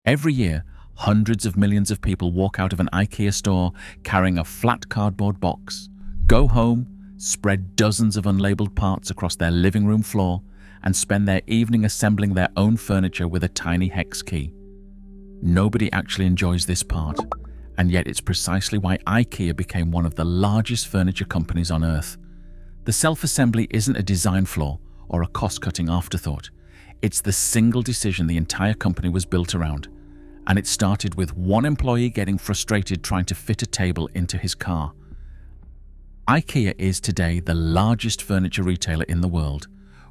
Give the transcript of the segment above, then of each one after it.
Every year, hundreds of millions of people walk out of an IKEA store carrying a flat cardboard box, go home, spread dozens of unlabeled parts across their living room floor, and spend their evening assembling their own furniture with a tiny hex key. Nobody actually enjoys this part, and yet it's precisely why IKEA became one of the largest furniture companies on earth. The self-assembly isn't a design flaw or a cost-cutting afterthought. It's the single decision the entire company was built around, and it started with one employee getting frustrated trying to fit a table into his car. IKEA is today the largest furniture retailer in the world,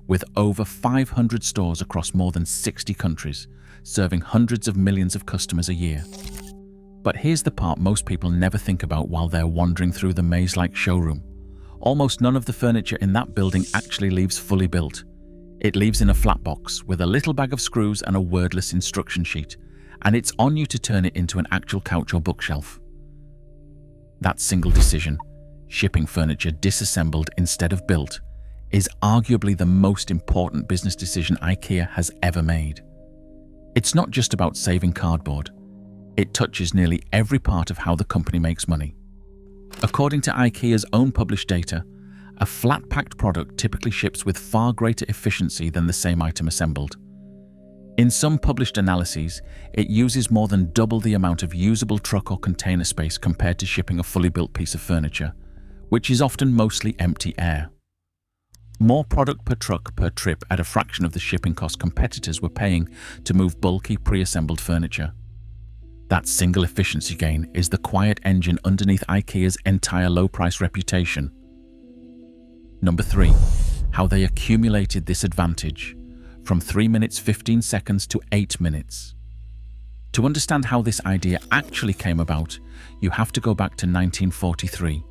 with over 500 stores across more than 60 countries, serving hundreds of millions of customers a year. But here's the part most people never think about while they're wandering through the maze-like showroom. Almost none of the furniture in that building actually leaves fully built. It leaves in a flat box with a little bag of screws and a wordless instruction sheet, and it's on you to turn it into an actual couch or bookshelf. That single decision, shipping furniture disassembled instead of built, is arguably the most important business decision IKEA has ever made. It's not just about saving cardboard. It touches nearly every part of how the company makes money. According to IKEA's own published data, a flat-packed product typically ships with far greater efficiency than the same item assembled. In some published analyses, it uses more than double the amount of usable truck or container space compared to shipping a fully built piece of furniture, which is often mostly empty air. More product per truck per trip at a fraction of the shipping cost competitors were paying to move bulky pre-assembled furniture. That single efficiency gain is the quiet engine underneath IKEA's entire low-price reputation. Number 3. How they accumulated this advantage, from 3 minutes 15 seconds to 8 minutes. To understand how this idea actually came about, you have to go back to 1943.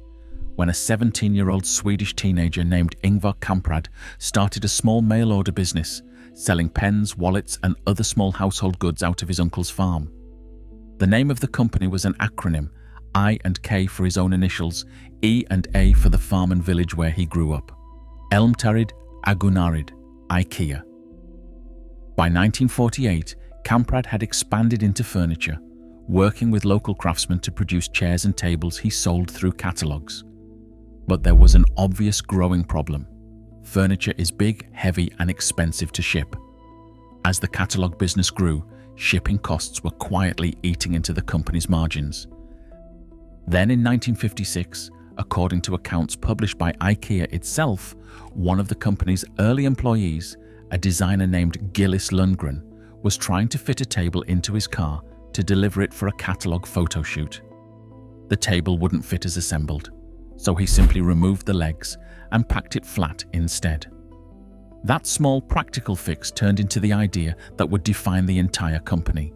When a 17-year-old Swedish teenager named Ingvar Kamprad started a small mail-order business, selling pens, wallets, and other small household goods out of his uncle's farm. The name of the company was an acronym, I and K for his own initials, E and A for the farm and village where he grew up. Elmtarid Agunarid, IKEA. By 1948, Kamprad had expanded into furniture, working with local craftsmen to produce chairs and tables he sold through catalogues. But there was an obvious growing problem. Furniture is big, heavy, and expensive to ship. As the catalogue business grew, shipping costs were quietly eating into the company's margins. Then in 1956, according to accounts published by IKEA itself, one of the company's early employees, a designer named Gillis Lundgren, was trying to fit a table into his car to deliver it for a catalogue photo shoot. The table wouldn't fit as assembled, so he simply removed the legs and packed it flat instead. That small practical fix turned into the idea that would define the entire company.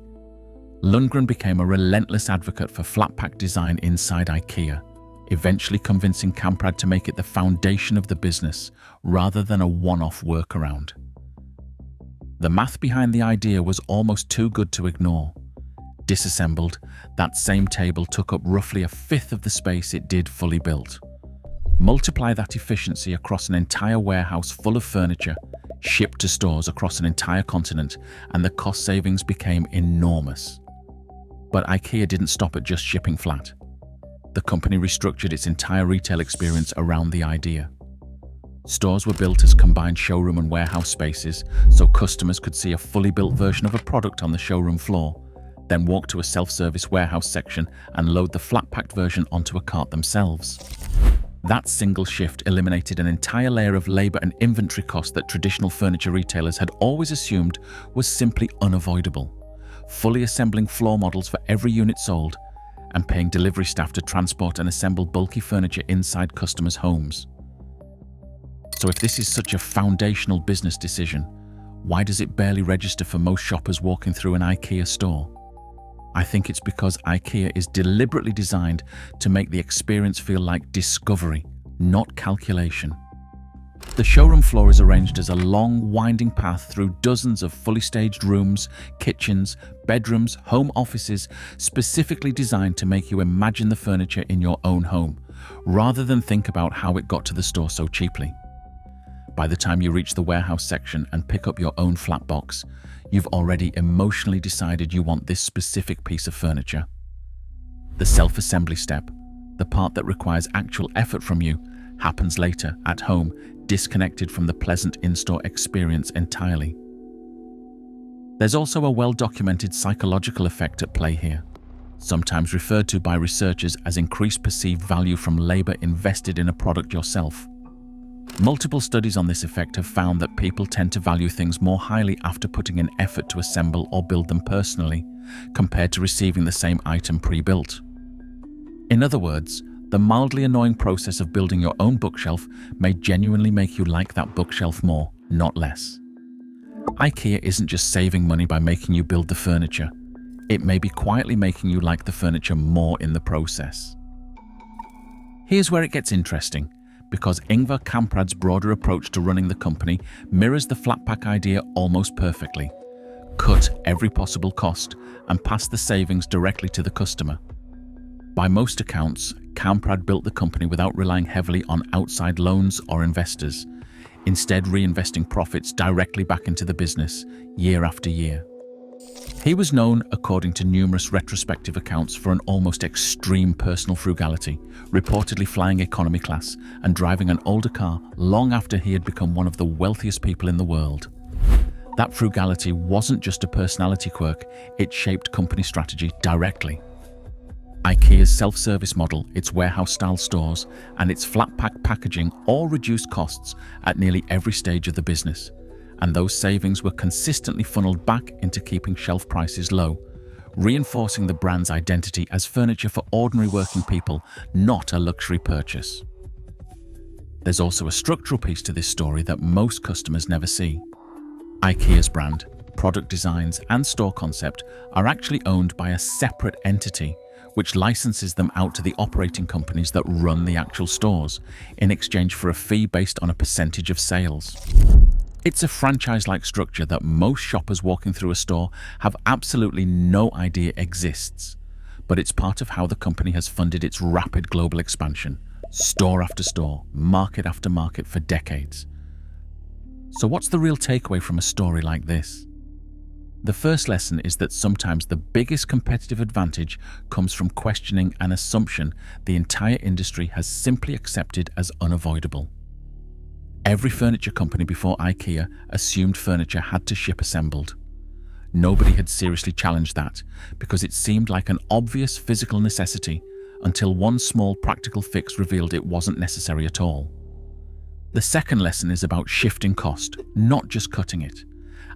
Lundgren became a relentless advocate for flat-pack design inside IKEA, eventually convincing Kamprad to make it the foundation of the business rather than a one-off workaround. The math behind the idea was almost too good to ignore. Disassembled, that same table took up roughly a fifth of the space it did fully built. Multiply that efficiency across an entire warehouse full of furniture, shipped to stores across an entire continent, and the cost savings became enormous. But IKEA didn't stop at just shipping flat. The company restructured its entire retail experience around the idea. Stores were built as combined showroom and warehouse spaces, so customers could see a fully built version of a product on the showroom floor, then walk to a self-service warehouse section and load the flat-packed version onto a cart themselves. That single shift eliminated an entire layer of labor and inventory cost that traditional furniture retailers had always assumed was simply unavoidable. Fully assembling floor models for every unit sold, and paying delivery staff to transport and assemble bulky furniture inside customers' homes. So if this is such a foundational business decision, why does it barely register for most shoppers walking through an IKEA store? I think it's because IKEA is deliberately designed to make the experience feel like discovery, not calculation. The showroom floor is arranged as a long, winding path through dozens of fully staged rooms, kitchens, bedrooms, home offices, specifically designed to make you imagine the furniture in your own home, rather than think about how it got to the store so cheaply. By the time you reach the warehouse section and pick up your own flat box, You've already emotionally decided you want this specific piece of furniture. The self-assembly step, the part that requires actual effort from you, happens later, at home, disconnected from the pleasant in-store experience entirely. There's also a well-documented psychological effect at play here, sometimes referred to by researchers as increased perceived value from labor invested in a product yourself. Multiple studies on this effect have found that people tend to value things more highly after putting in effort to assemble or build them personally, compared to receiving the same item pre-built. In other words, the mildly annoying process of building your own bookshelf may genuinely make you like that bookshelf more, not less. IKEA isn't just saving money by making you build the furniture. It may be quietly making you like the furniture more in the process. Here's where it gets interesting, because Ingvar Kamprad's broader approach to running the company mirrors the flat pack idea almost perfectly. Cut every possible cost and pass the savings directly to the customer. By most accounts, Kamprad built the company without relying heavily on outside loans or investors, instead reinvesting profits directly back into the business, year after year. He was known, according to numerous retrospective accounts, for an almost extreme personal frugality, reportedly flying economy class and driving an older car long after he had become one of the wealthiest people in the world. That frugality wasn't just a personality quirk, it shaped company strategy directly. IKEA's self-service model, its warehouse-style stores, and its flat-pack packaging all reduced costs at nearly every stage of the business, and those savings were consistently funneled back into keeping shelf prices low, reinforcing the brand's identity as furniture for ordinary working people, not a luxury purchase. There's also a structural piece to this story that most customers never see. IKEA's brand, product designs, and store concept are actually owned by a separate entity, which licenses them out to the operating companies that run the actual stores, in exchange for a fee based on a percentage of sales. It's a franchise-like structure that most shoppers walking through a store have absolutely no idea exists, but it's part of how the company has funded its rapid global expansion, store after store, market after market for decades. So what's the real takeaway from a story like this? The first lesson is that sometimes the biggest competitive advantage comes from questioning an assumption the entire industry has simply accepted as unavoidable. Every furniture company before IKEA assumed furniture had to ship assembled. Nobody had seriously challenged that because it seemed like an obvious physical necessity until one small practical fix revealed it wasn't necessary at all. The second lesson is about shifting cost, not just cutting it.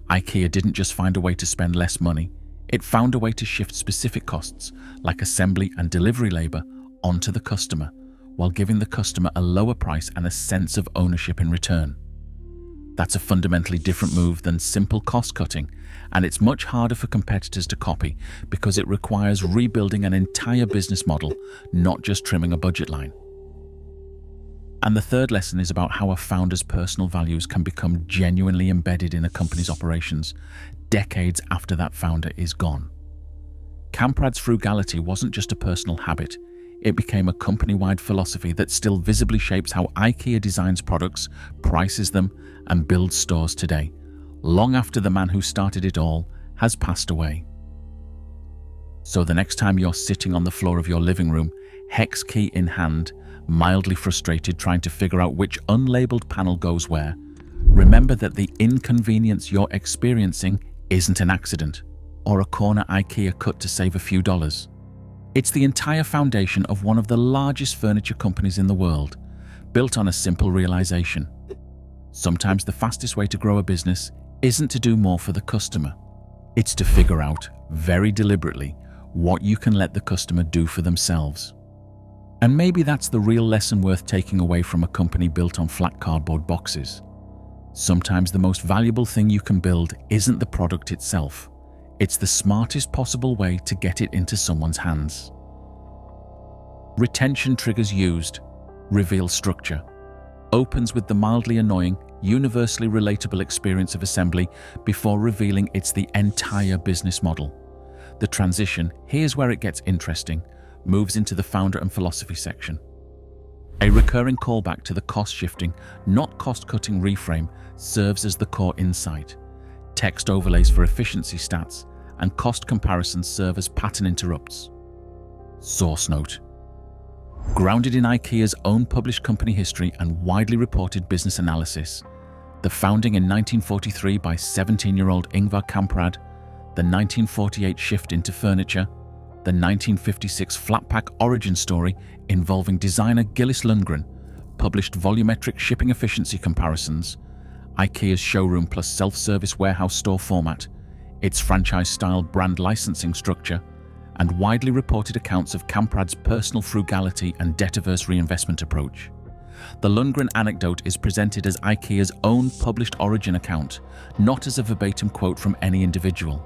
IKEA didn't just find a way to spend less money, it found a way to shift specific costs, like assembly and delivery labor, onto the customer, while giving the customer a lower price and a sense of ownership in return. That's a fundamentally different move than simple cost cutting, and it's much harder for competitors to copy because it requires rebuilding an entire business model, not just trimming a budget line. And the third lesson is about how a founder's personal values can become genuinely embedded in a company's operations, decades after that founder is gone. Kamprad's frugality wasn't just a personal habit, it became a company-wide philosophy that still visibly shapes how IKEA designs products, prices them, and builds stores today, long after the man who started it all has passed away. So the next time you're sitting on the floor of your living room, hex key in hand, mildly frustrated trying to figure out which unlabeled panel goes where, remember that the inconvenience you're experiencing isn't an accident or a corner IKEA cut to save a few dollars. It's the entire foundation of one of the largest furniture companies in the world, built on a simple realization. Sometimes the fastest way to grow a business isn't to do more for the customer. It's to figure out, very deliberately, what you can let the customer do for themselves. And maybe that's the real lesson worth taking away from a company built on flat cardboard boxes. Sometimes the most valuable thing you can build isn't the product itself. It's the smartest possible way to get it into someone's hands. Retention triggers used, reveal structure, opens with the mildly annoying, universally relatable experience of assembly before revealing it's the entire business model. The transition, here's where it gets interesting, moves into the founder and philosophy section. A recurring callback to the cost-shifting, not cost-cutting reframe serves as the core insight. Text overlays for efficiency stats, and cost comparisons serve as pattern interrupts. Source note. Grounded in IKEA's own published company history and widely reported business analysis, the founding in 1943 by 17-year-old Ingvar Kamprad, the 1948 shift into furniture, the 1956 flat-pack origin story involving designer Gillis Lundgren, published volumetric shipping efficiency comparisons, IKEA's showroom plus self-service warehouse store format, its franchise-style brand licensing structure, and widely reported accounts of Kamprad's personal frugality and debt-averse reinvestment approach. The Lundgren anecdote is presented as IKEA's own published origin account, not as a verbatim quote from any individual.